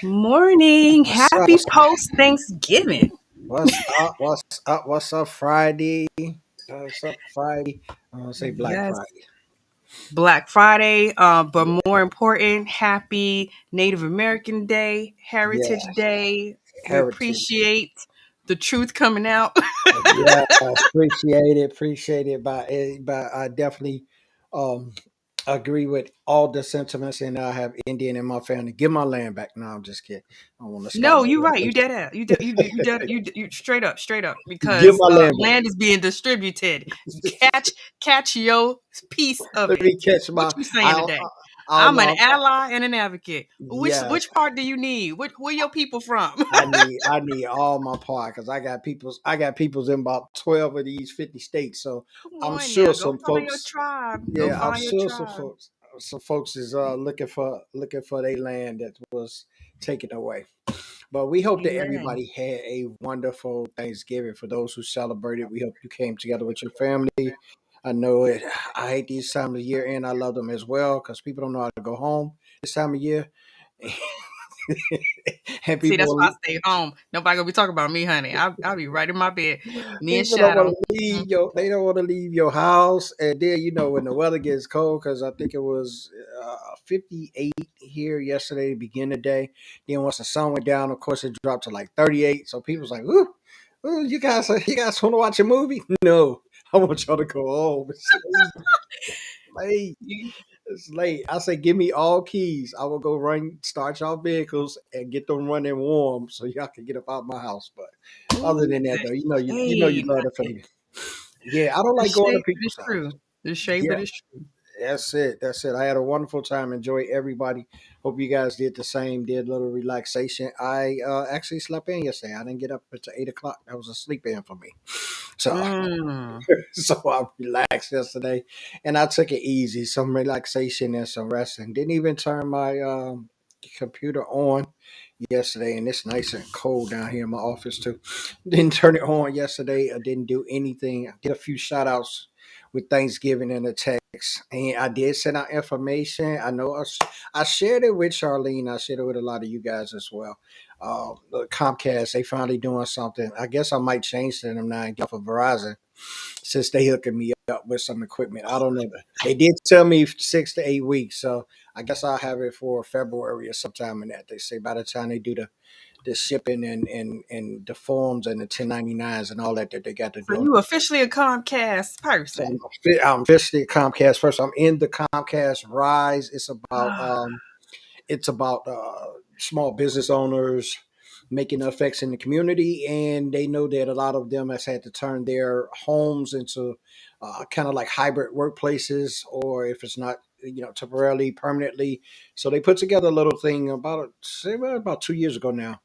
Morning. What's up? Happy post Thanksgiving. What's up? What's up? What's up, Friday? What's up, Friday? I'm gonna say Black Yes, Friday. Black Friday. But Yeah, more important, happy Native American Day, yeah. Heritage Day. We Heritage. appreciate the truth coming out. Yeah, appreciate it. But I definitely um agree with all the sentiments, and I have Indian in my family. Give my land back. No, I'm just kidding. I don't want to start No, no you're right. You dead revolution. ass. You straight up Give because my land back. land is being distributed. Catch your piece of Let it. me catch What my. you saying I today? I I'm know. an ally and an advocate. Yes, Which part do you need? Where your people from? I need all my part because I got people's in about 12 of these 50 states. So Come I'm on sure now, go some find your folks, tribe. Go yeah, I'm find your sure tribe. some folks is looking for their land that was taken away. But we hope that Amen. everybody had a wonderful Thanksgiving. For those who celebrated, we hope you came together with your family. I know it. I hate these time of year, and I love them as well because people don't know how to go home this time of year. And See, that's why people I stay home. Nobody gonna be talking about me, honey. I'll be right in my bed. Me and People don't want Shadow. to Mhm. leave your. They don't want to leave your house, and then when the weather gets cold, because I think it was 58 here yesterday, begin the day. Then once the sun went down, of course, it dropped to like 38. So people's like, "Ooh, ooh, you guys want to watch a movie? No, I want y'all to go home. It's late. You- It's late. I say, give me all keys. I will go start y'all vehicles, and get them running warm so y'all can get up out my house. But other Ooh, than that, the though, you shade. love the family. Yeah, I don't The like going to shade, but it's people's house. true. The shade, Yeah, but it's true. that's it. That's it. I had a wonderful time. Enjoy everybody. Hope you guys did the same. Did a little relaxation. I actually slept in yesterday. I didn't get up until 8 o'clock. That was a sleep in for me. So Mm. so I relaxed yesterday, and I took it easy. Some relaxation and some resting. Didn't even turn my computer on yesterday, and it's nice and cold down here in my office too. Didn't turn it on yesterday. I didn't do anything. I did a few shout outs with Thanksgiving in the text, and I did send out information. I know I shared it with Charlene. I shared it with a lot of you guys as well. The Comcast, they finally doing something. I guess I might change to them now and get for Verizon since they hooking me up with some equipment. I don't know. They did tell me 6 to 8 weeks, so I guess I'll have it for February or sometime in that. They say by the time they do the shipping and the forms and the 1099s and all that they got to So do. you officially a Comcast So person. I'm officially Comcast first. I'm in the Comcast Rise. It's about small business owners making effects in the community, and they know that a lot of them has had to turn their homes into kind of like hybrid workplaces, or if it's not, temporarily, permanently. So they put together a little thing about 2 years ago now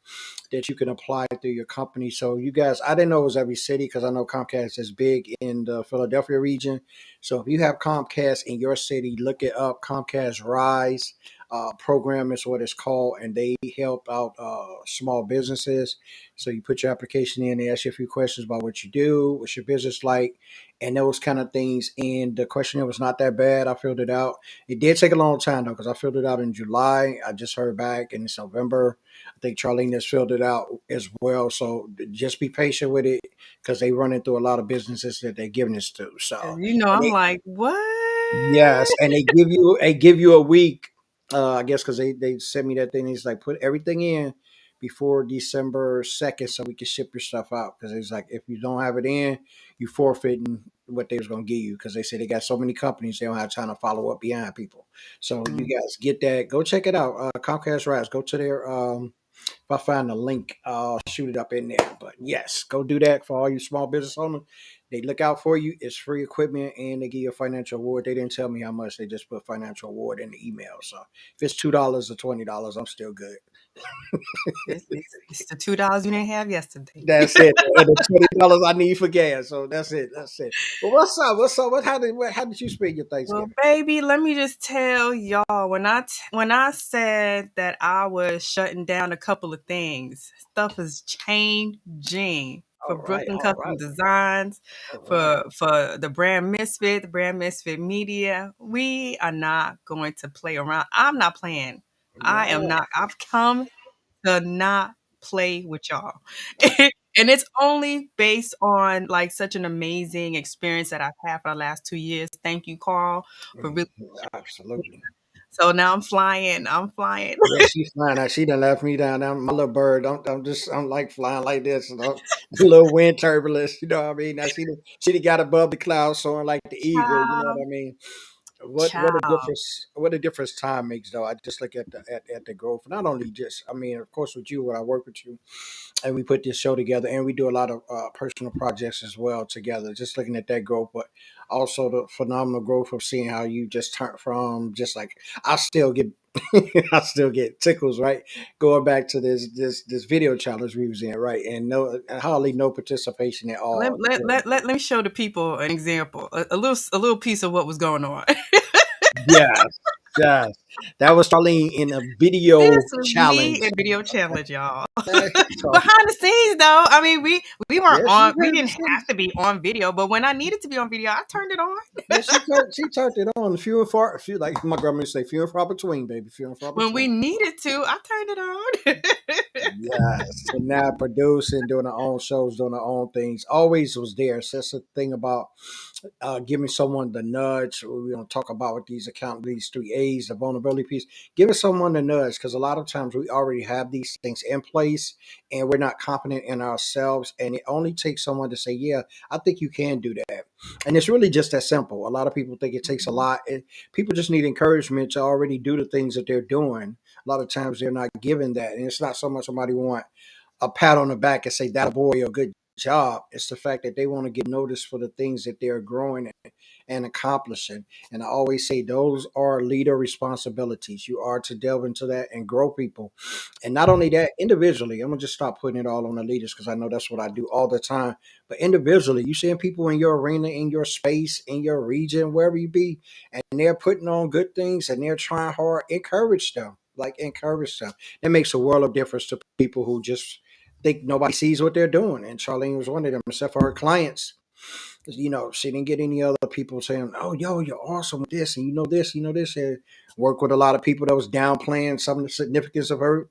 that you can apply through your company. So you guys, I didn't know it was every city because I know Comcast is big in the Philadelphia region. So if you have Comcast in your city, look it up. Comcast Rise program is what it's called, and they help out small businesses. So you put your application in, they ask you a few questions about what you do, what's your business like, and those kind of things. And the questionnaire was not that bad. I filled it out. It did take a long time though because I filled it out in July. I just heard back, and it's November. I think Charlene has filled it out as well. So just be patient with it because they run into a lot of businesses that they're giving this to. So, You know, and I'm they, like, what? yes, and they give you a week. I guess because they sent me that thing. It's like put everything in before December 2nd so we can ship your stuff out. Because it's like if you don't have it in, you forfeiting what they was gonna give you because they say they got so many companies they don't have time to follow up behind people. So you Mm. guys get that. Go check it out. Comcast Rise. Go to their if I find the link, I'll shoot it up in there. But yes, go do that for all you small business owners. They look out for you. It's free equipment and they give you a financial award. They didn't tell me how much. They just put financial award in the email. So if it's $2 or $20, I'm still good. It's the $2 you didn't have yesterday. That's it. And the $20 I need for gas. So that's it. That's it. But what's up? What's up? How did you spend your Well, Thanksgiving? baby, let me just tell y'all when I said that I was shutting down a couple of things, stuff is changing for All right. Brooklyn All Custom right. Designs, All right. for the brand Misfit, the brand Misfit Media. We are not going to play around. I'm not playing. I am No. not. I've come. to not play with y'all. And it's only based on like such an amazing experience that I've had for the last 2 years. Thank you, Carl, for really. Absolutely. So now I'm flying. I'm flying. Yeah, she's flying. Now she done left me down. My little bird. I'm like flying like this. The little wind turbulence. You know what I mean? Now she done got above the clouds, soaring like the eagle. You know Ciao. what I mean? What a Ciao. difference! What a difference time makes, though. I just look at the growth. Not only just, I mean, of course, with you, when I work with you, and we put this show together, and we do a lot of personal projects as well together. Just looking at that growth, but also the phenomenal growth of seeing how you just turn from just like I still get. I still get tickles, right? Going back to this video challenge we was in, right? And no, hardly no participation at Let, all. let, let, let, let me show the people an example, a little piece of what was going on. Yes, yes. That was Charlene in a This video was me challenge. in video challenge, y'all. Okay, so Behind the scenes, though, I mean, we weren't yeah, she on. We heard the didn't scenes. have to be on video, but when I needed to be on video, I turned it on. Yeah, she turned it on. Few and far, few like my grandma used to say, few and far between, baby, few and far When we between. needed to, I turned it on. Yes, and now producing, doing our own shows, doing our own things, always was there. So that's the thing about giving someone the nudge. We're going to talk about with these account, these 3 A's, the vulnerability piece. Giving someone the nudge because a lot of times we already have these things in place and we're not confident in ourselves. And it only takes someone to say, "Yeah, I think you can do that." And it's really just that simple. A lot of people think it takes a lot. People just need encouragement to already do the things that they're doing. A lot of times they're not given that, and it's not so much somebody want a pat on the back and say that a boy or good job. It's the fact that they want to get noticed for the things that they're growing and accomplishing. And I always say those are leader responsibilities. You are to delve into that and grow people. And not only that, individually, I'm gonna just stop putting it all on the leaders because I know that's what I do all the time. But individually, you seeing people in your arena, in your space, in your region, wherever you be, and they're putting on good things and they're trying hard, encourage them. Like encourage them. That makes a world of difference to people who just think nobody sees what they're doing. And Charlene was one of them, except for her clients. She didn't get any other people saying, "Oh, yo, you're awesome with this, and you know this, you know this." And work with a lot of people that was downplaying some of the significance of her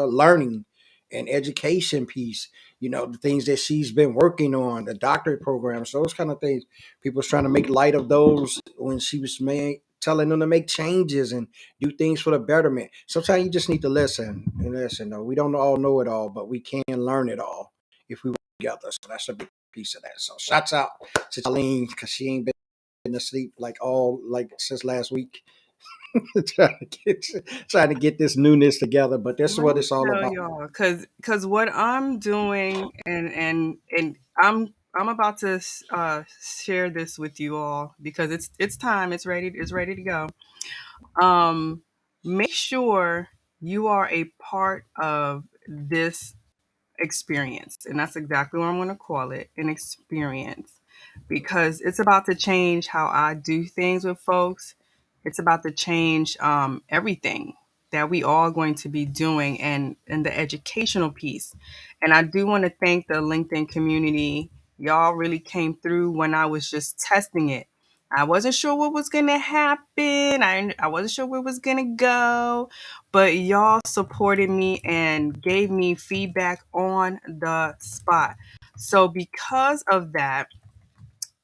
learning and education piece. The things that she's been working on, the doctorate programs, those kind of things. People was trying to make light of those when she was telling them to make changes and do things for the betterment. Sometimes you just need to listen and listen. Though we don't all know it all, but we can learn it all if we work together. So that's a big piece of that. So shouts out to Charlene because she ain't been asleep like since last week. trying to get this newness together, but that's Let what me it's all tell about. y'all, cause what I'm doing, and I'm about to share this with you all because it's time. It's ready to go. Make sure you are a part of this experience. And that's exactly what I'm going to call it, an experience. Because it's about to change how I do things with folks. It's about to change everything that we all going to be doing and the educational piece. And I do want to thank the LinkedIn community. Y'all really came through when I was just testing it. I wasn't sure what was going to happen. I wasn't sure where it was going to go, but y'all supported me and gave me feedback on the spot. So because of that,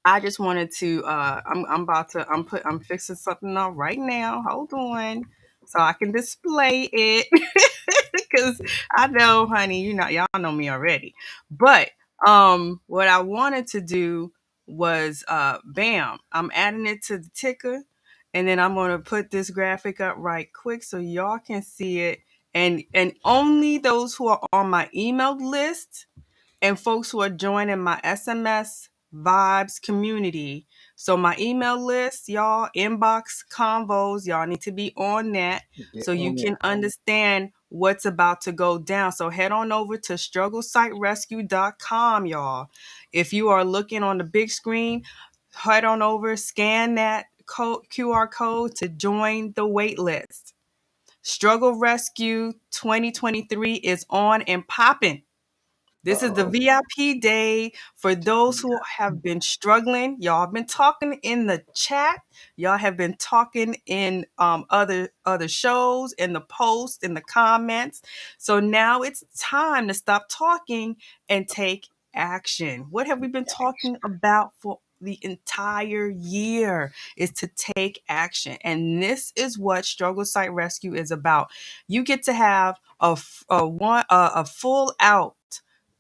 I just wanted to I'm about to I'm fixing something up right now. Hold on. So I can display it because I know, honey, y'all know me already. But what I wanted to do was bam, I'm adding it to the ticker, and then I'm gonna put this graphic up right quick so y'all can see it. And only those who are on my email list and folks who are joining my SMS vibes community. So my email list, y'all, inbox convos, y'all need to be on that Get so you on it. can understand what's about to go down. So head on over to strugglesiterescue.com, y'all. If you are looking on the big screen, head on over, scan that QR code to join the wait list. Struggle Rescue 2023 is on and popping. This is the Uh-oh. VIP day for those who have been struggling. Y'all have been talking in the chat. Y'all have been talking in other shows, in the posts, in the comments. So now it's time to stop talking and take action. What have we been talking about for the entire year? Is to take action. And this is what Struggle Site Rescue is about. You get to have a full out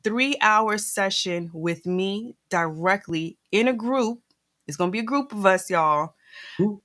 3 hour session with me directly in a group. It's going to be a group of us, y'all, Ooh.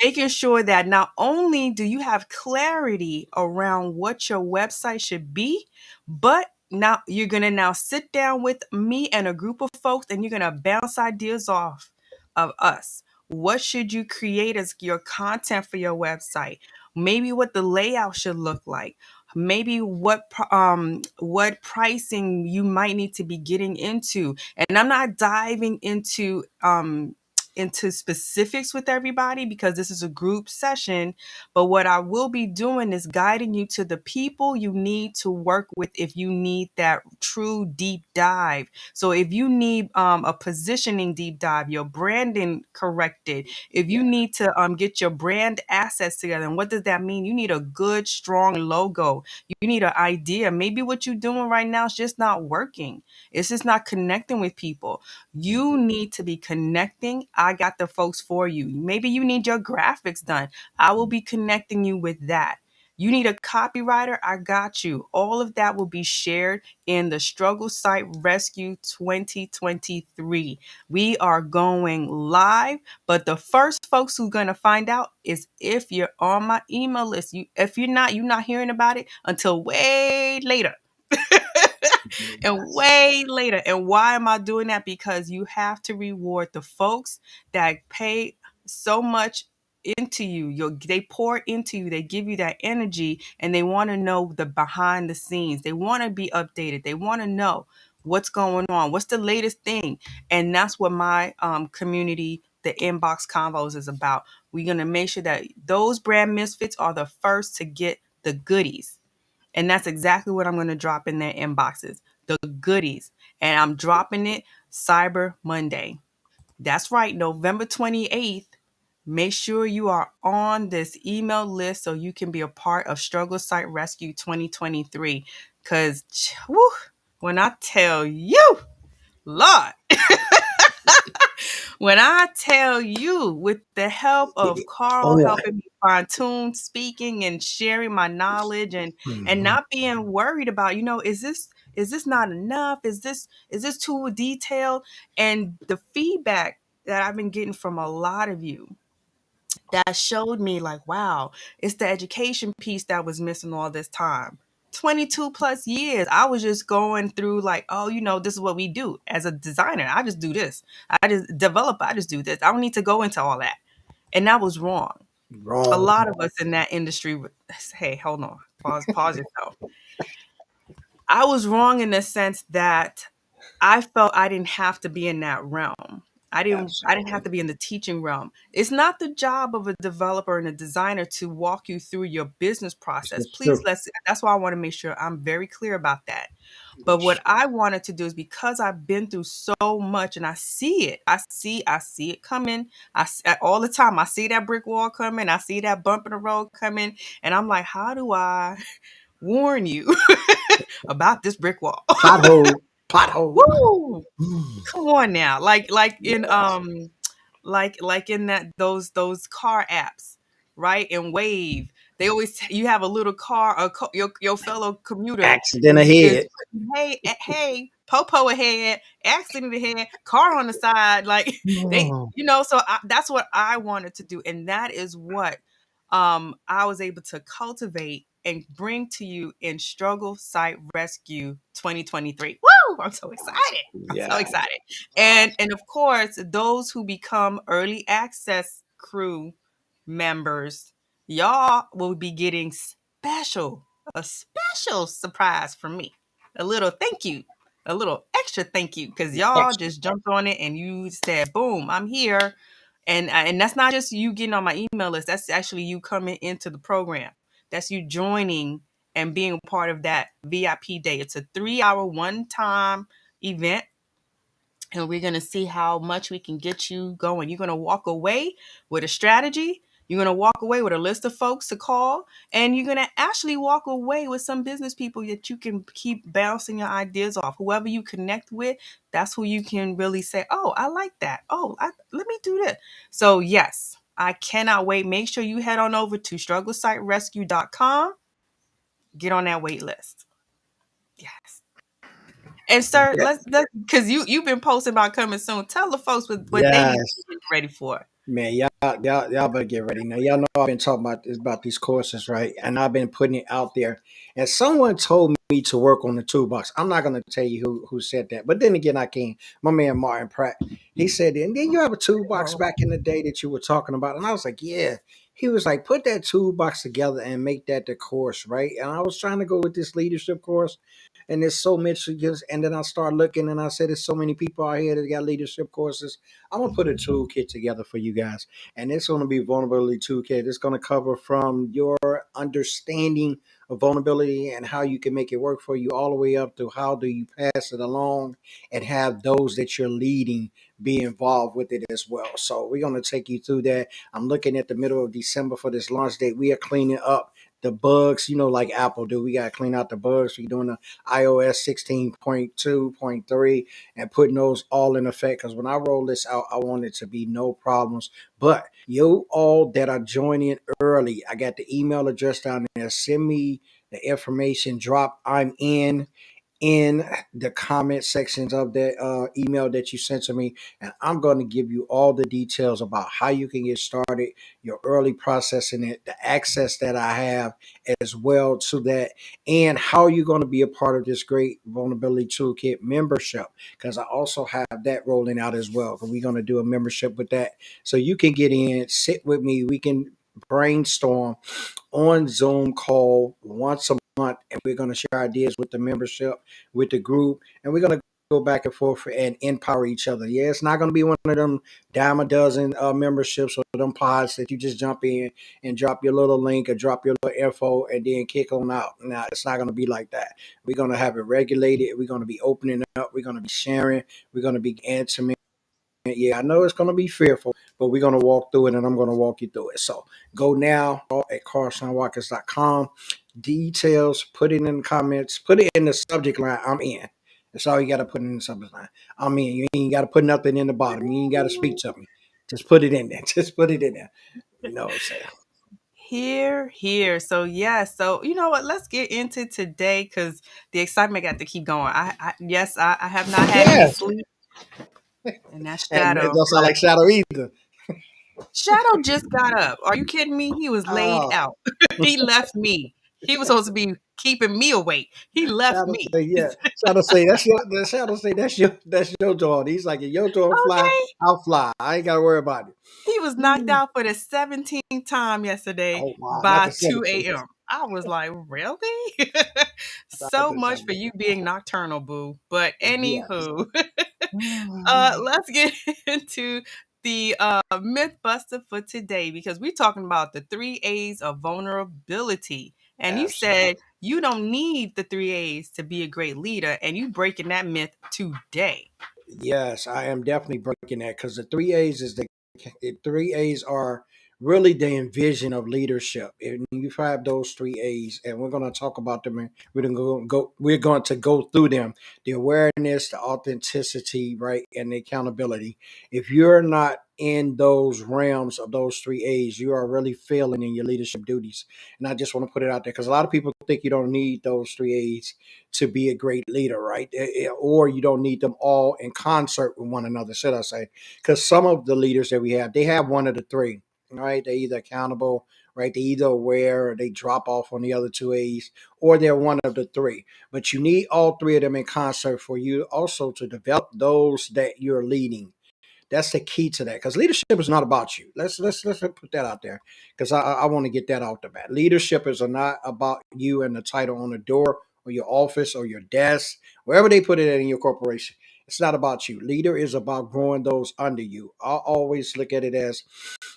making sure that not only do you have clarity around what your website should be, but now you're going to now sit down with me and a group of folks and you're going to bounce ideas off of us. What should you create as your content for your website? Maybe what the layout should look like. Maybe what pricing you might need to be getting into. And I'm not diving into specifics with everybody because this is a group session. But what I will be doing is guiding you to the people you need to work with if you need that true deep dive. So if you need a positioning deep dive, your branding corrected, if you Yeah. need to get your brand assets together, and what does that mean? You need a good, strong logo. You need an idea. Maybe what you're doing right now is just not working. It's just not connecting with people. You need to be connecting. I got the folks for you. Maybe you need your graphics done. I will be connecting you with that. You need a copywriter. I got you. All of that will be shared in the Struggle Site Rescue 2023. We are going live, but the first folks who are going to find out is if you're on my email list. If you're not hearing about it until way later. And Yes. way later. And why am I doing that? Because you have to reward the folks that pay so much into you. They pour into you. They give you that energy and they want to know the behind the scenes. They want to be updated. They want to know what's going on. What's the latest thing? And that's what my community, the Inbox Convos, is about. We're going to make sure that those brand misfits are the first to get the goodies. And that's exactly what I'm going to drop in their inboxes, the goodies. And I'm dropping it Cyber Monday. That's right, November 28th. Make sure you are on this email list so you can be a part of Struggle Site Rescue 2023. Because, when I tell you, Lord, when I tell you, with the help of Carl On. helping me fine tune speaking and sharing my knowledge and Mhm. not being worried about, is this not enough? Is this too detailed? And the feedback that I've been getting from a lot of you that showed me like, wow, it's the education piece that was missing all this time. 22 plus years. I was just going through like, oh, this is what we do as a designer. I just do this. I just develop. I just do this. I don't need to go into all that. And that was wrong. A Wrong. lot of us in that industry hey, hold on. Pause yourself. I was wrong in the sense that I felt I didn't have to be in that realm. I didn't have Absolutely. to be in the teaching realm. It's not the job of a developer and a designer to walk you through your business This process. is Please, true. that's why I want to make sure I'm very clear about that. But what I wanted to do is, because I've been through so much and I see it. I see it coming. All the time. I see that brick wall coming. I see that bump in the road coming, and I'm like, how do I warn you about this brick wall? Pothole. Pothole. Woo! Mm. Come on now. Like in Yes. like in those car apps, right? And Wave. They always you have a little car, your fellow commuter Accident is ahead. putting, hey, popo ahead, accident ahead, car on the side, like they, Oh, so that's what I wanted to do, and that is what I was able to cultivate and bring to you in Struggle Site Rescue 2023. Woo! I'm so excited. I'm so yeah. excited. And Awesome. and of course, those who become early access crew members, y'all will be getting a special surprise from me. A little thank you, a little extra thank you, because y'all Extra. just jumped on it and you said, boom, I'm here. And that's not just you getting on my email list. That's actually you coming into the program. That's you joining and being part of that VIP day. It's a 3 hour one time event, and we're going to see how much we can get you going. You're going to walk away with a strategy. You're going to walk away with a list of folks to call, and you're going to actually walk away with some business people that you can keep bouncing your ideas off. Whoever you connect with, that's who you can really say, oh, I like that. Oh, let me do this. So, yes, I cannot wait. Make sure you head on over to strugglesiterescue.com. Get on that wait list. Yes. And sir, Yeah. let's because you've been posting about coming soon. Tell the folks what they need to Yes. get ready for. Man, y'all better get ready now. Y'all know I've been talking about these courses, right? And I've been putting it out there. And someone told me to work on the toolbox. I'm not gonna tell you who said that, but then again, I can. My man Martin Pratt. He said, and then you have a toolbox back in the day that you were talking about, and I was like, yeah. He was like, put that toolbox together and make that the course, right? And I was trying to go with this leadership course, and there's so much. And then I started looking, and I said, there's so many people out here that got leadership courses. I'm gonna put a toolkit together for you guys, and it's gonna be vulnerability toolkit. It's gonna cover from your understanding of vulnerability and how you can make it work for you, all the way up to how do you pass it along and have those that you're leading be involved with it as well. So we're gonna take you through that. I'm looking at the middle of December for this launch date. We are cleaning up the bugs, like Apple do. We got to clean out the bugs. We're doing the iOS 16.2.3 and putting those all in effect. Because when I roll this out, I want it to be no problems. But you all that are joining early, I got the email address down there. Send me the information. Drop I'm in the comment sections of that email that you sent to me, and I'm going to give you all the details about how you can get started, your early processing it, the access that I have as well to that, and how you're going to be a part of this great vulnerability toolkit membership, because I also have that rolling out as well. We're going to do a membership with that, so you can get in, sit with me, we can brainstorm on Zoom call once a month, and we're going to share ideas with the membership, with the group, and we're going to go back and forth and empower each other. Yeah, it's not going to be one of them dime a dozen memberships or them pods that you just jump in and drop your little link or drop your little info and then kick on out. Now, it's not going to be like that. We're going to have it regulated. We're going to be opening up. We're going to be sharing. We're going to be intimate. Yeah, I know it's going to be fearful, but we're going to walk through it, and I'm going to walk you through it. So go now at carsonwatkins.com. Details, put it in the comments, put it in the subject line. I'm in. That's all you got to put in the subject line. I'm in. You ain't got to put nothing in the bottom. You ain't got to speak to me. Just put it in there. Just put it in there. You know what I'm saying? Here, here. So yeah. So you know what? Let's get into today because the excitement got to keep going. I have not had any Yes. sleep, and that's And it Shadow. don't sound like Shadow either. Shadow just got up. Are you kidding me? He was laid Oh, out. He left me. He was supposed to be keeping me awake. He left Shadow me. say, yeah. Shadow say that's your. The Shadow say that's your dog. He's like, if your dog fly, Okay. I'll fly. I ain't got to worry about it. He was knocked Hmm. out for the 17th time yesterday Oh wow, not by the 2 17th. a.m. I was like, really? Not So the much for 17th. you being nocturnal, boo. But Yes. anywho, Hmm. let's get into the myth buster for today because we're talking about the 3 A's of vulnerability. And you said Absolutely. you don't need the 3 A's to be a great leader, and you breaking that myth today. Yes, I am definitely breaking that because the 3 A's are really the envision of leadership. And you have those 3 A's, and we're going to talk about them. And we're going to go through them: the awareness, the authenticity, right, and the accountability. If you're not in those realms of those 3 A's, you are really failing in your leadership duties. And I just want to put it out there because a lot of people think you don't need those 3 A's to be a great leader, right? Or you don't need them all in concert with one another, should I say? Because some of the leaders that we have, they have one of the three, right? They're either accountable, right? They're either aware or they drop off on the other 2 A's, or they're one of the three. But you need all three of them in concert for you also to develop those that you're leading. That's the key to that because leadership is not about you. Let's put that out there because I want to get that out the bat. Leadership is not about you and the title on the door or your office or your desk, wherever they put it in your corporation. It's not about you. Leader is about growing those under you. I always look at it as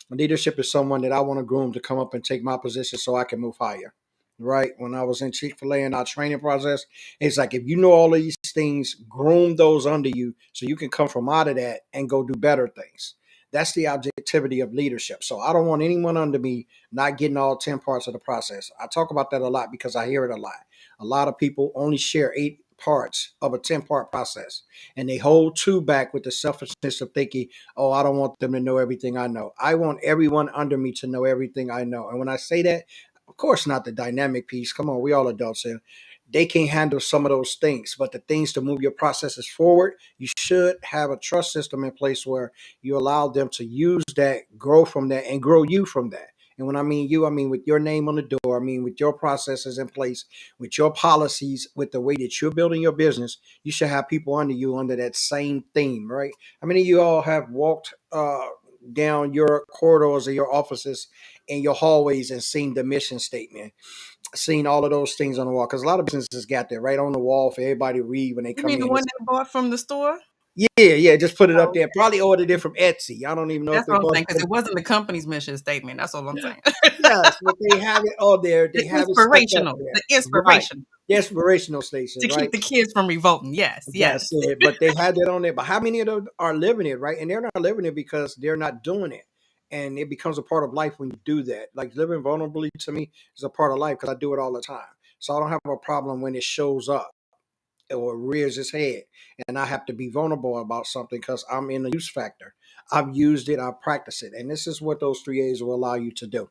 leadership is someone that I want to groom to come up and take my position so I can move higher. right? When I was in Chick-fil-A in our training process, it's like if you know all of these things, groom those under you so you can come from out of that and go do better things. That's the objectivity of leadership. So I don't want anyone under me not getting all 10 parts of the process. I talk about that a lot because I hear it a lot. A lot of people only share 8 parts of a 10-part process, and they hold two back with the selfishness of thinking, oh, I don't want them to know everything I know. I want everyone under me to know everything I know. And when I say that, of course, not the dynamic piece. Come on, we all adults here. They can handle some of those things, but the things to move your processes forward, you should have a trust system in place where you allow them to use that, grow from that, and grow you from that. And when I mean you, I mean with your name on the door, I mean with your processes in place, with your policies, with the way that you're building your business, you should have people under you under that same theme, right? How many of you all have walked down your corridors of your offices in your hallways and seen the mission statement, seen all of those things on the wall? Because a lot of businesses got that right on the wall for everybody to read when they You come mean the in. one they bought from the store? Yeah, yeah, just put it up Oh, there. Probably ordered it from Etsy. I don't even know if that's they what I'm bought saying it because from. it wasn't the company's mission statement. That's all I'm saying. Yes, but they have it on there. They have it stuck up there. The Right. inspiration The inspirational station, to keep right? the kids from revolting. Yes, That's yes. it. But they had that on there. But how many of them are living it, right? And they're not living it because they're not doing it. And it becomes a part of life when you do that. Like living vulnerably to me is a part of life because I do it all the time. So I don't have a problem when it shows up or rears its head. And I have to be vulnerable about something because I'm in the use factor. I've used it, I've practiced it. And this is what those 3 A's will allow you to do.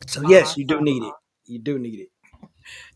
So yes, you do Awesome. need it. You do need it.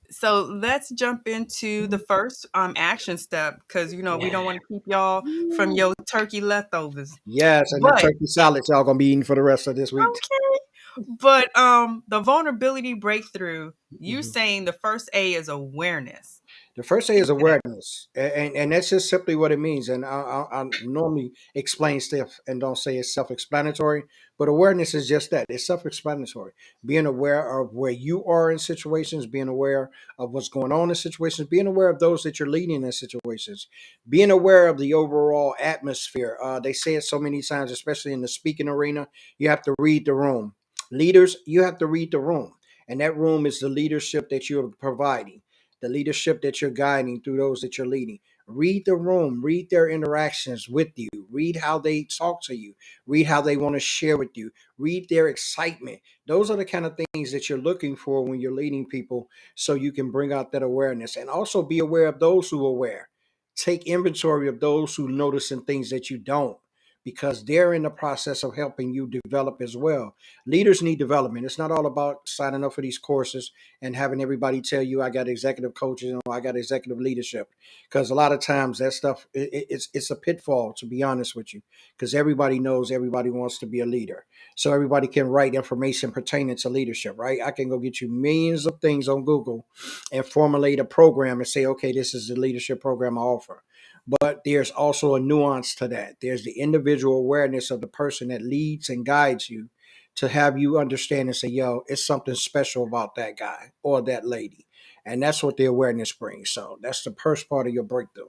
So let's jump into the first action step because we don't Yeah. want to keep y'all from your turkey leftovers. Yes, and that But turkey salad y'all gonna be eating for the rest of this week. okay. But the vulnerability breakthrough, you Mhm. saying the first A is awareness. The first A Speak is to that. awareness, and that's just simply what it means. And I normally explain stuff and don't say it's self-explanatory, but awareness is just that. It's self-explanatory. Being aware of where you are in situations, being aware of what's going on in situations, being aware of those that you're leading in situations, being aware of the overall atmosphere. They say it so many times, especially in the speaking arena. You have to read the room. Leaders, you have to read the room, and that room is the leadership that you're providing, the leadership that you're guiding through those that you're leading. Read the room, read their interactions with you, read how they talk to you, read how they want to share with you, read their excitement. Those are the kind of things that you're looking for when you're leading people so you can bring out that awareness and also be aware of those who are aware. Take inventory of those who noticing things that you don't because they're in the process of helping you develop as well. Leaders need development. It's not all about signing up for these courses and having everybody tell you I got executive coaches or I got executive leadership, because a lot of times that stuff it's a pitfall, to be honest with you, because everybody knows everybody wants to be a leader, so everybody can write information pertaining to leadership, right? I can go get you millions of things on Google and formulate a program and say, okay, this is the leadership program I offer. But there's also a nuance to that. There's the individual awareness of the person that leads and guides you to have you understand and say, yo, it's something special about that guy or that lady. And that's what the awareness brings. So that's the first part of your breakthrough.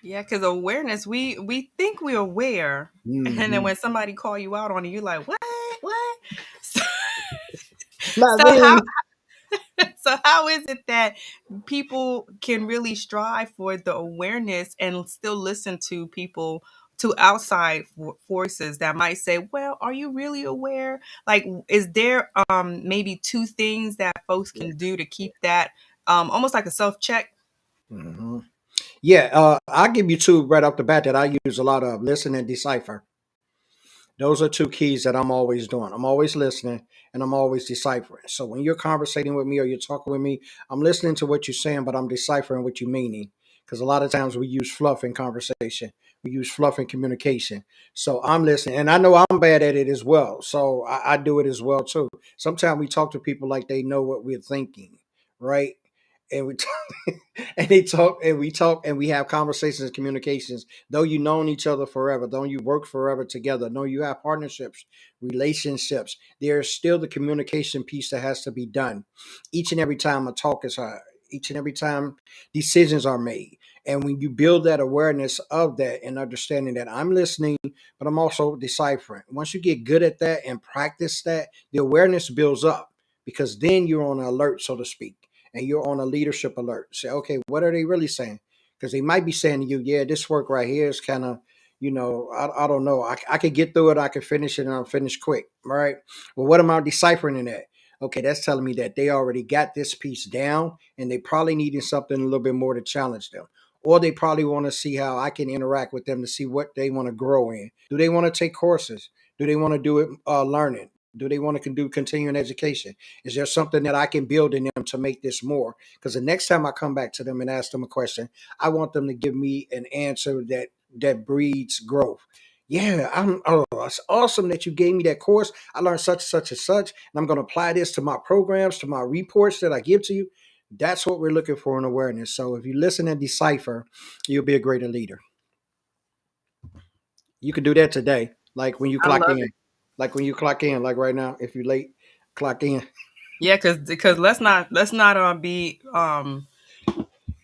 Yeah, because awareness, we think we're aware, and then Hmm. when somebody call you out on it, you're like, what? So, Not so how me. so how is it that people can really strive for the awareness and still listen to people, to outside forces that might say, well, are you really aware? Like, is there maybe two things that folks Yeah. can do to keep that almost like a self check? Hmm. Yeah. I'll give you two right off the bat that I use a lot of: listen and decipher. Those are two keys that I'm always doing. I'm always listening and I'm always deciphering. So when you're conversating with me or you're talking with me, I'm listening to what you're saying, but I'm deciphering what you're meaning. Because a lot of times we use fluff in conversation, we use fluff in communication. So I'm listening, and I know I'm bad at it as well. So I do it as well too. Sometimes we talk to people like they know what we're thinking, right? And we and they talk and we talk and we have conversations and communications, though you known each other forever, though you work forever together, though you have partnerships, relationships, there's still the communication piece that has to be done each and every time a talk is heard, each and every time decisions are made. And when you build that awareness of that and understanding that I'm listening, but I'm also deciphering, once you get good at that and practice that, the awareness builds up. because then you're on an alert, so to speak, and you're on a leadership alert. Say, okay, what are they really saying? Because they might be saying to you, yeah, this work right here is kind of, I don't know. I could get through it. I could finish it and I'll finish quick. Right. Well, what am I deciphering in that? Okay, that's telling me that they already got this piece down and they probably needed something a little bit more to challenge them. Or they probably want to see how I can interact with them to see what they want to grow in. Do they want to take courses? Do they want to do it learning? Do they want to do continuing education? Is there something that I can build in them to make this more? Because the next time I come back to them and ask them a question, I want them to give me an answer that breeds growth. Yeah, it's awesome that you gave me that course. I learned such, such, and such, and I'm going to apply this to my programs, to my reports that I give to you. That's what we're looking for in awareness. So if you listen and decipher, you'll be a greater leader. You can do that today, like when you I clock love in, it. like when you clock in, like right now. If you're late, clock in. Yeah, because let's not be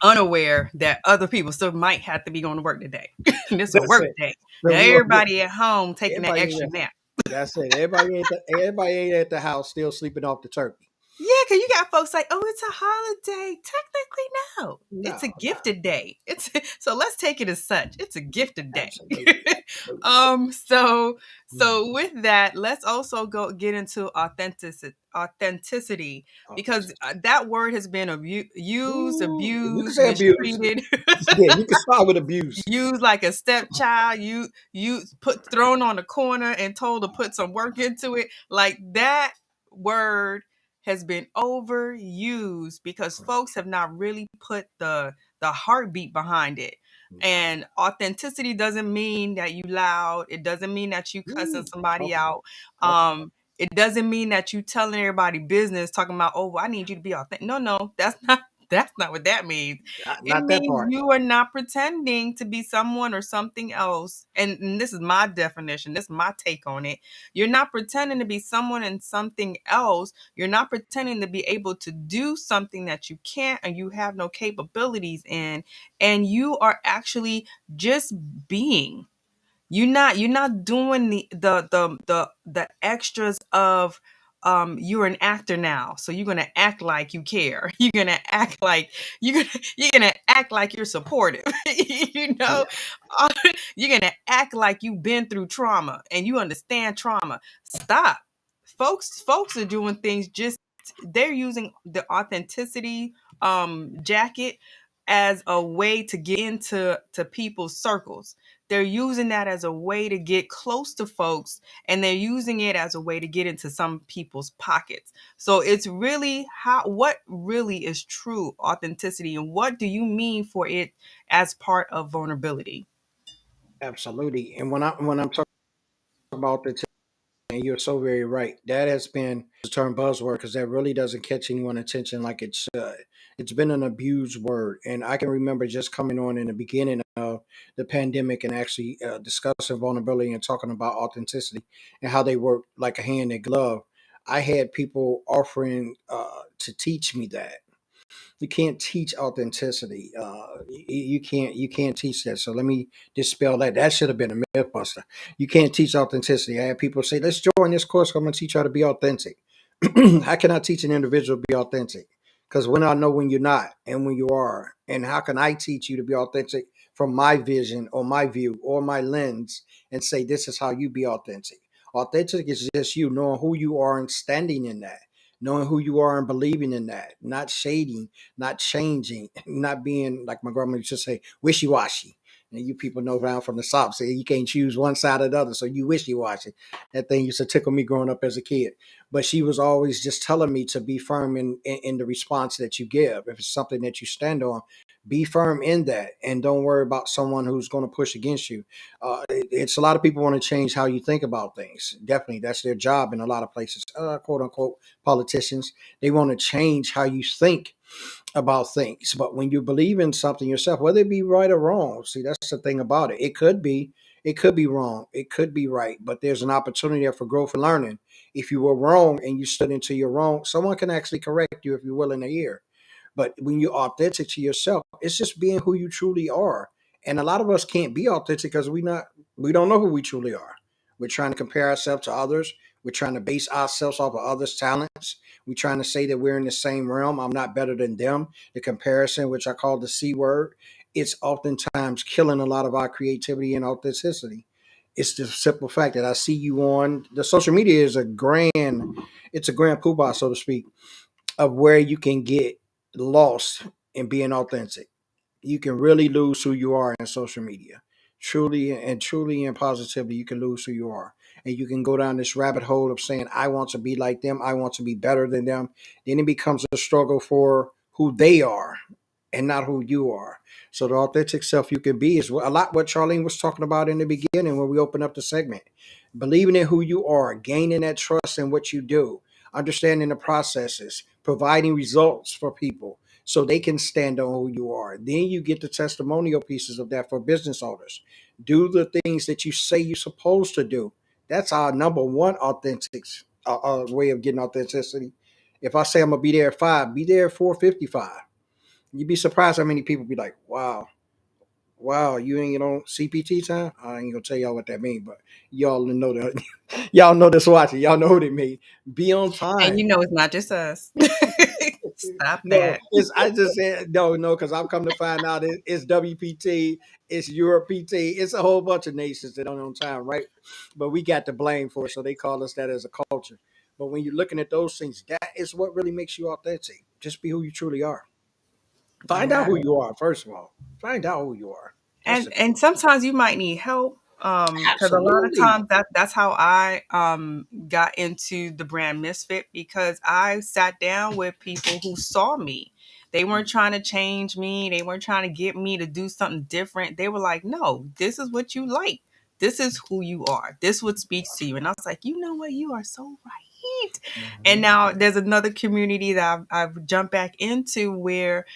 unaware that other people still might have to be going to work today. This a That's work it. day. The Now world, yeah. everybody at home taking that Everybody ain't extra at, nap. that's it. Everybody ain't at the house still sleeping off the turkey. Yeah, because you got folks like, oh, it's a holiday. Technically, no. It's a No, no, gifted day. It's so let's take it as such. It's a gifted day. absolutely, absolutely. So with that, let's also go get into authenticity because Authenticity. that word has been used, Ooh, you can abused, say abuse. mistreated. Yeah, you can start with abuse. Used like a stepchild, you put thrown on the corner and told to put some work into it. Like that word has been overused because folks have not really put the heartbeat behind it. No. And authenticity doesn't mean that you loud. It doesn't mean that you cussing Ooh, somebody talk about out. it. Talk about It doesn't mean that you telling everybody business, talking about, oh, well, I need you to be authentic. No, that's not what that means. it. It Not that means part. you are not pretending to be someone or something else. And this is my definition. This is my take on it. You're not pretending to be someone and something else. You're not pretending to be able to do something that you can't and you have no capabilities in. And you are actually just being. You're not doing the extras of you're an actor now, so you're gonna act like you care. You're gonna act like you're gonna act like you're supportive. you know, Yeah, Uh, you're gonna act like you've been through trauma and you understand trauma. Stop, folks are doing things just they're using the authenticity jacket as a way to get into to people's circles. They're using that as a way to get close to folks and they're using it as a way to get into some people's pockets. So it's really what really is true authenticity and what do you mean for it as part of vulnerability? absolutely. And when I'm talking about the, and you're so very right. That has been the term buzzword because that really doesn't catch anyone's attention like it should. It's been an abused word, and I can remember just coming on in the beginning of the pandemic and actually discussing vulnerability and talking about authenticity and how they work like a hand in glove. I had people offering to teach me that you can't teach authenticity. You can't teach that. So let me dispel that. That should have been a myth buster. You can't teach authenticity. I had people say, "Let's join this course. I'm going to teach you how to be authentic." How can I teach an individual to be authentic? Because when I know when you're not and when you are, and how can I teach you to be authentic from my vision or my view or my lens and say this is how you be authentic? Authentic is just you knowing who you are and standing in that, knowing who you are and believing in that, not shading, not changing, not being like my grandma used to say, wishy washy. And you people know around from the South say you can't choose one side or the other, so you wishy washy. That thing used to tickle me growing up as a kid. But she was always just telling me to be firm in the response that you give. If it's something that you stand on, be firm in that, and don't worry about someone who's going to push against you. It's a lot of people want to change how you think about things. Definitely, that's their job in a lot of places. Quote unquote politicians, they want to change how you think about things. But when you believe in something yourself, whether it be right or wrong, see, that's the thing about it. It could be wrong, it could be right, but there's an opportunity there for growth and learning. If you were wrong and you stood into your wrong, someone can actually correct you if you're willing to hear. But when you're authentic to yourself, it's just being who you truly are. And a lot of us can't be authentic because we don't know who we truly are. We're trying to compare ourselves to others. We're trying to base ourselves off of others' talents. We're trying to say that we're in the same realm. I'm not better than them. The comparison, which I call the C word, it's oftentimes killing a lot of our creativity and authenticity. It's the simple fact that I see you on the social media is it's a grand poobah, so to speak, of where you can get lost in being authentic. You can really lose who you are in social media. Truly and positively, you can lose who you are. And you can go down this rabbit hole of saying, I want to be like them, I want to be better than them. Then it becomes a struggle for who they are and not who you are. So the authentic self you can be is a lot what Charlene was talking about in the beginning when we opened up the segment. Believing in who you are, gaining that trust in what you do, understanding the processes, providing results for people so they can stand on who you are. Then you get the testimonial pieces of that for business owners. Do the things that you say you're supposed to do. That's our number one authentic way of getting authenticity. If I say I'm gonna be there at 5, be there at 4:55. You'd be surprised how many people be like, "Wow, wow, you ain't on CPT time." I ain't gonna tell y'all what that means, but y'all know that. Y'all know this watching. Y'all know what it means. Be on And time. you know it's not just us. Stop No, that. it's I just said no, because I've come to find out it's WPT, it's Europe PT, it's a whole bunch of nations that aren't on time, right? But we got to blame for it, so they call us that as a culture. But when you're looking at those things, that is what really makes you authentic. Just be who you truly are. Find out Yeah. who you are, first of all. Find out who you are. That's the And sometimes you might need help, because a lot of absolutely. times that's how I got into the brand Misfit, because I sat down with people who saw me. They weren't trying to change me, they weren't trying to get me to do something different. They were like, no, this is what you like, this is who you are, this what speaks to you. And I was like, you know what, you are so right. And Mhm. now there's another community that I've jumped back into where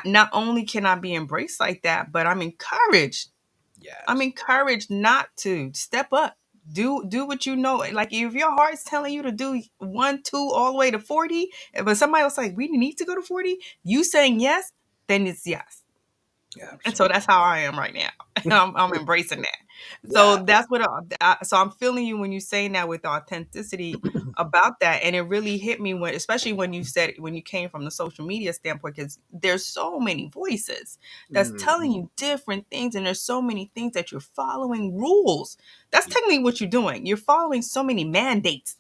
not only can I be embraced like that, but I'm encouraged. I'm Yes. encouraged not to step up. Do what you know. Like if your heart's telling you to do 1, 2, all the way to 40, but somebody else like we need to go to 40, you saying yes, then it's yes. And so that's Absolutely. how I am right now. I'm embracing that. So Yeah. that's what. So I'm feeling you when you saying that with authenticity about that, and it really hit me when, especially when you said when you came from the social media standpoint, because there's so many voices that's telling Mhm. you different things, and there's so many things that you're following rules. That's technically what you're doing. You're following so many mandates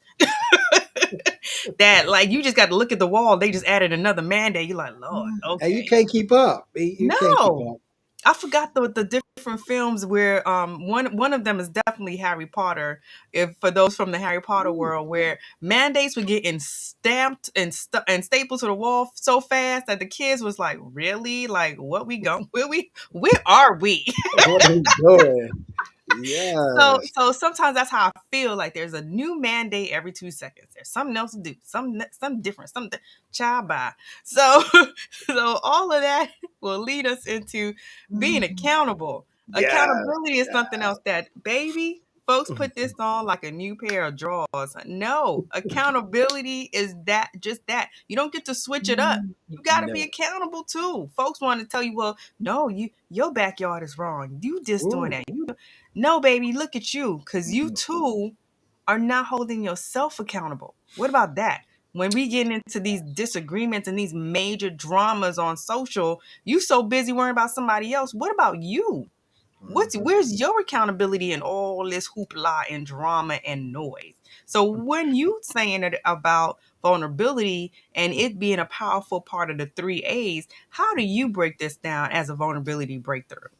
that like you just got to look at the wall. They just added another mandate. You're like, Lord, And you okay. can't keep up. You can't keep No, up. I forgot the different films where one of them is definitely Harry Potter. If for those from the Harry Potter Ooh. world, where mandates were getting stamped and stapled to the wall so fast that the kids was like, really, like what we going? Where are we? What are you doing? So Yes. so sometimes that's how I feel. Like there's a new mandate every 2 seconds. There's something else to do. Some different. Something child by. So so all of that will lead us into being accountable. Yes. Accountability is Yeah. something else that baby folks put this on like a new pair of drawers. No, accountability is that just that. You don't get to switch it up. You got to be No. accountable too. Folks want to tell you, well, no, your backyard is wrong. You just doing Ooh. that. No, baby, look at you, because you too are not holding yourself accountable. What about that? When we get into these disagreements and these major dramas on social, you so busy worrying about somebody else. What about you? Mhm. Where's your accountability in all this hoopla and drama and noise? So when you saying it about vulnerability and it being a powerful part of the 3 A's, how do you break this down as a vulnerability breakthrough?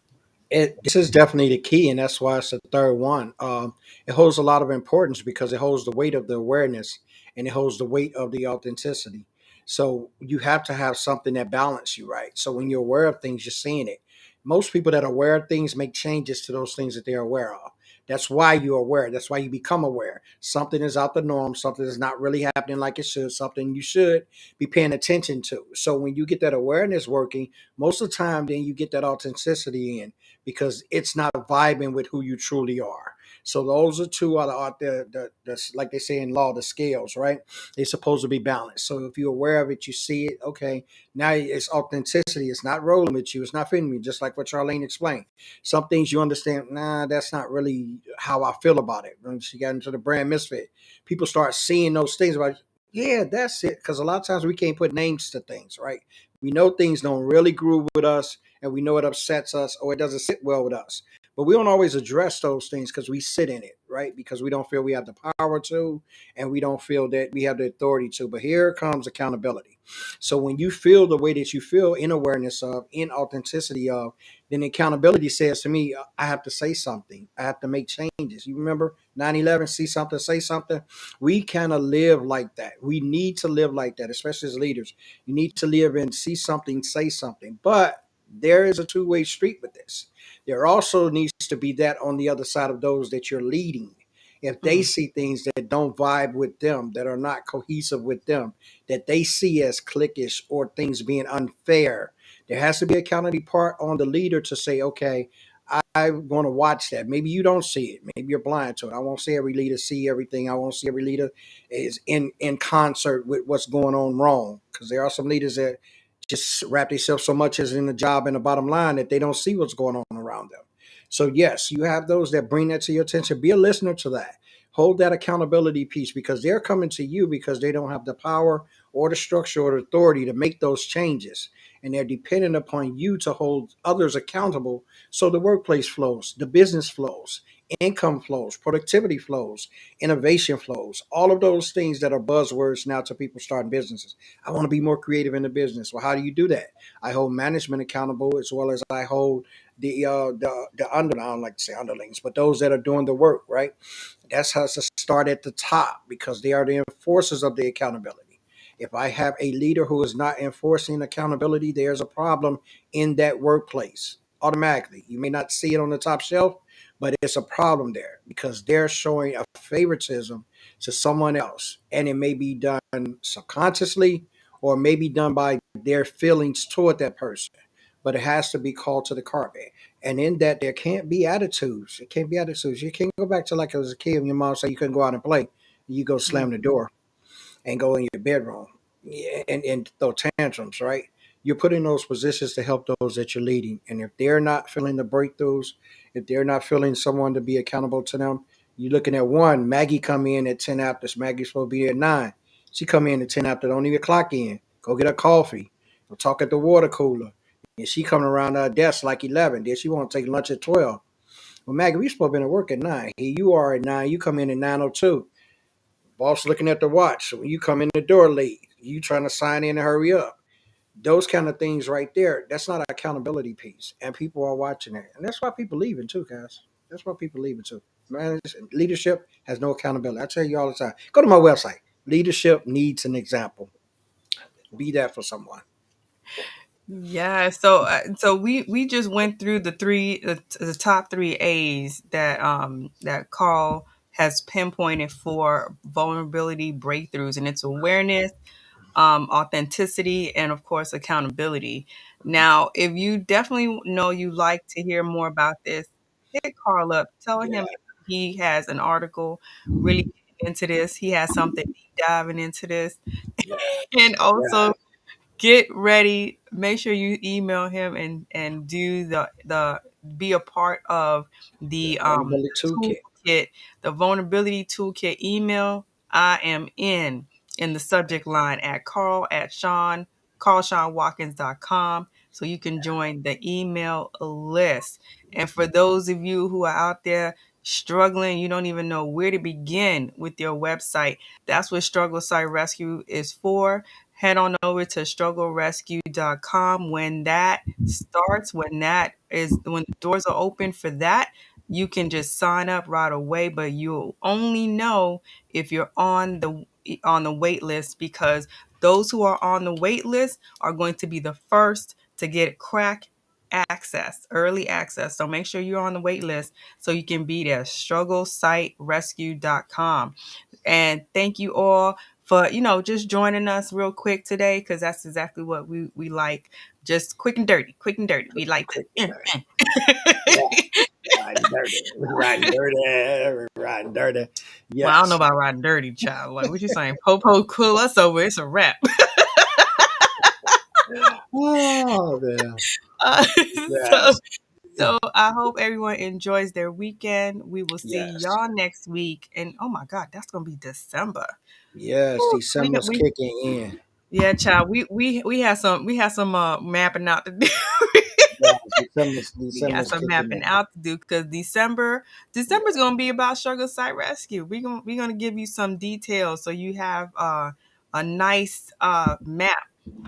This is definitely the key, and that's why it's the third one. It holds a lot of importance because it holds the weight of the awareness and it holds the weight of the authenticity. So you have to have something that balances you, right? So when you're aware of things, you're seeing it. Most people that are aware of things make changes to those things that they're aware of. That's why you're aware. That's why you become aware. Something is out the norm. Something is not really happening like it should. Something you should be paying attention to. So when you get that awareness working, most of the time, then you get that authenticity in because it's not vibing with who you truly are. So those are two are like they say in law, the scales, right? They're supposed to be balanced. So if you're aware of it, you see it. Okay, now it's authenticity. It's not rolling with you. It's not fitting me. Just like what Charlene explained. Some things you understand. Nah, that's not really how I feel about it. When she got into the brand Misfit, people start seeing those things about. Yeah, that's it. Because a lot of times we can't put names to things, right? We know things don't really groove with us, and we know it upsets us or it doesn't sit well with us. But we don't always address those things because we sit in it, right? Because we don't feel we have the power to, and we don't feel that we have the authority to. But here comes accountability. So when you feel the way that you feel in awareness of, in authenticity of, then accountability says to me, I have to say something. I have to make changes. You remember 9/11, see something, say something. We kind of live like that. We need to live like that, especially as leaders. You need to live and see something, say something. But there is a two-way street with this. There also needs to be that on the other side of those that you're leading. If they Mm, see things that don't vibe with them, that are not cohesive with them, that they see as cliquish or things being unfair, there has to be a accountability part on the leader to say, okay, I'm going to watch that. Maybe you don't see it. Maybe you're blind to it. I won't say every leader see everything. I won't see every leader is in concert with what's going on wrong, because there are some leaders that just wrap themselves so much as in the job and the bottom line that they don't see what's going on around them. So yes, you have those that bring that to your attention. Be a listener to that. Hold that accountability piece, because they're coming to you because they don't have the power or the structure or the authority to make those changes. And they're dependent upon you to hold others accountable so the workplace flows, the business flows, income flows, productivity flows, innovation flows, all of those things that are buzzwords now to people starting businesses. I want to be more creative in the business. Well, how do you do that? I hold management accountable, as well as I hold the under, I don't like to say underlings, but those that are doing the work, right? That's how to start at the top, because they are the enforcers of the accountability. If I have a leader who is not enforcing accountability, there's a problem in that workplace automatically. You may not see it on the top shelf, but it's a problem there because they're showing a favoritism to someone else. And it may be done subconsciously or maybe done by their feelings toward that person. But it has to be called to the carpet. And in that, there can't be attitudes. It can't be attitudes. You can't go back to like as a kid when your mom said you couldn't go out and play. You go mm, slam the door and go in your bedroom, yeah, and throw tantrums, right? You're put in those positions to help those that you're leading. And if they're not feeling the breakthroughs, if they're not feeling someone to be accountable to them, you're looking at one. Maggie come in at 10 after. Maggie's supposed to be at 9. She come in at 10 after, don't even clock in. Go get her coffee. Go talk at the water cooler. And she coming around our desk like 11. Then she want to take lunch at 12. Well, Maggie, we supposed to be at work at 9. Here you are at 9. You come in at 9:02. Boss looking at the watch. So when you come in the door late, you trying to sign in and hurry up. Those kind of things right there, that's not an accountability piece. And people are watching it. And that's why people leaving too, guys. That's why people leaving too. Man, leadership has no accountability. I tell you all the time. Go to my website. Leadership needs an example. Be that for someone. yeah. So we just went through the top three A's that Carl has pinpointed for vulnerability breakthroughs, and it's awareness, authenticity, and of course accountability. Now, if you definitely know you like to hear more about this, hit Carl up. Tell Yeah. him he has an article really getting into this. He has something deep diving into this, Yeah. and also Yeah. get ready. Make sure you email him and do the be a part of The the vulnerability toolkit. toolkit, the vulnerability toolkit email. I am in the subject line at carlshawnwatkins.com, so you can join the email list. And for those of you who are out there struggling, you don't even know where to begin with your website, that's what Struggle Site Rescue is for. Head on over to strugglerescue.com. When that starts, when the doors are open for that, you can just sign up right away, but you'll only know if you're on the wait list, because those who are on the wait list are going to be the first to get crack access, early access. So make sure you're on the wait list so you can be there. Strugglesiterescue.com. And thank you all for just joining us real quick today, because that's exactly what we like. Just quick and dirty, quick and dirty. We like Quick and that. dirty. Yes. Riding dirty. Riding dirty. Riding dirty. Well, I don't know Yes. about riding dirty, child. Like, what you saying? Popo, pull us over. It's a wrap. Oh, man. Uh, so, Yes. so I hope everyone enjoys their weekend. We will see Yes. y'all next week. And oh my God, that's gonna be December. Yes. Whew, December's we kicking in. yeah, child. We have some mapping out to do. Yes. We got December's some kicking mapping in. out to do because December's gonna be about struggle site rescue. We're gonna give you some details so you have a nice map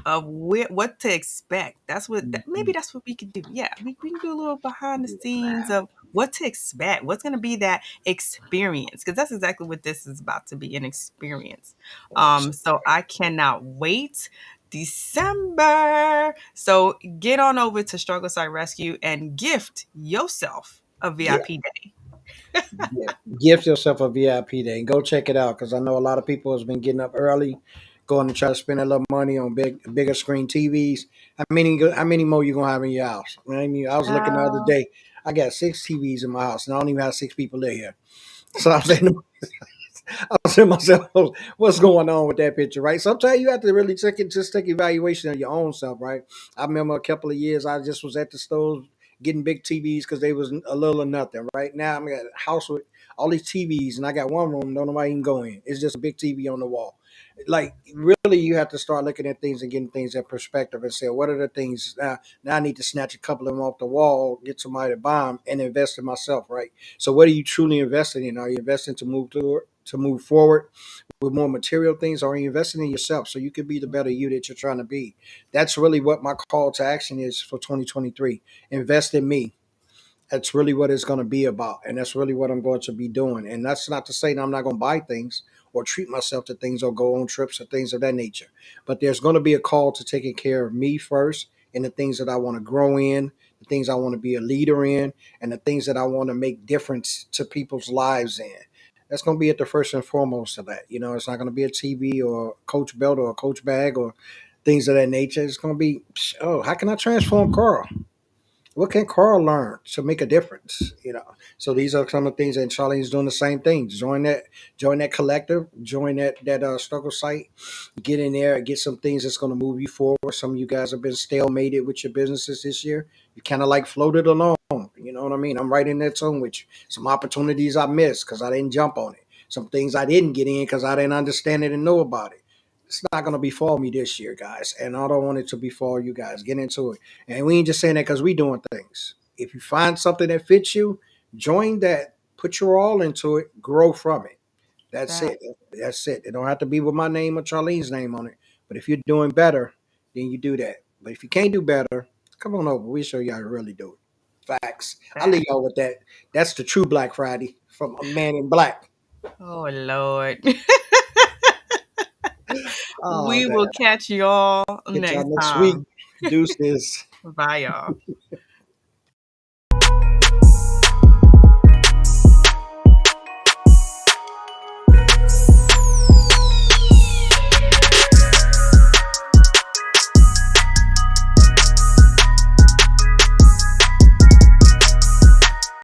of what to expect. Maybe Mhm. that's what we can do. Yeah, we can do a little behind the scenes of what to expect. What's gonna be that experience? Because that's exactly what this is about to be, an experience. Awesome. So I cannot wait. December. So get on over to Struggle Site Rescue and gift yourself a Yeah. VIP day. Gift yourself a VIP day and go check it out because I know a lot of people has been getting up early, going to try to spend a little money on bigger screen TVs. How many more you gonna have in your house? I mean, I was looking the other Child. day. I got 6 TVs in my house, and I don't even have 6 people live here. So I'm saying, I was saying to myself, what's going on with that picture, right? Sometimes you have to really take evaluation of your own self, right? I remember a couple of years I just was at the stores getting big TVs because they was a little or nothing. Right now I'm at a house with all these TVs and I got one room, don't nobody even go in. It's just a big TV on the wall. Like really, you have to start looking at things and getting things in perspective and say, what are the things now? I need to snatch a couple of them off the wall, get somebody to buy them, and invest in myself, right? So, what are you truly investing in? Are you investing to move forward with more material things, or are you investing in yourself so you can be the better you that you're trying to be? That's really what my call to action is for 2023. Invest in me. That's really what it's going to be about. And that's really what I'm going to be doing. And that's not to say that I'm not going to buy things or treat myself to things or go on trips or things of that nature. But there's going to be a call to taking care of me first and the things that I want to grow in, the things I want to be a leader in, and the things that I want to make difference to people's lives in. That's going to be at the first and foremost of that. It's not going to be a TV or a coach belt or a coach bag or things of that nature. It's going to be, oh, how can I transform Carl? What can Carl learn to make a difference? So these are some of the things, and Charlene's doing the same thing. Join that collective, join that struggle site, get in there, get some things that's going to move you forward. Some of you guys have been stalemated with your businesses this year. You kind of like floated along. You know what I mean? I'm right in that zone with you. Some opportunities I missed because I didn't jump on it. Some things I didn't get in because I didn't understand it and know about it. It's not going to befall me this year, guys, and I don't want it to befall you guys. Get into it. And we ain't just saying that because we doing things. If you find something that fits you, join that. Put your all into it. Grow from it. That's That it. That's it. It don't have to be with my name or Charlene's name on it. But if you're doing better, then you do that. But if you can't do better, come on over. We'll show you how to really do it. Facts. I'll that. leave y'all with that. That's the true Black Friday from a man in black. Oh Lord. Oh, We man. will catch y'all Catch y'all next next week. time. Deuces. Bye y'all.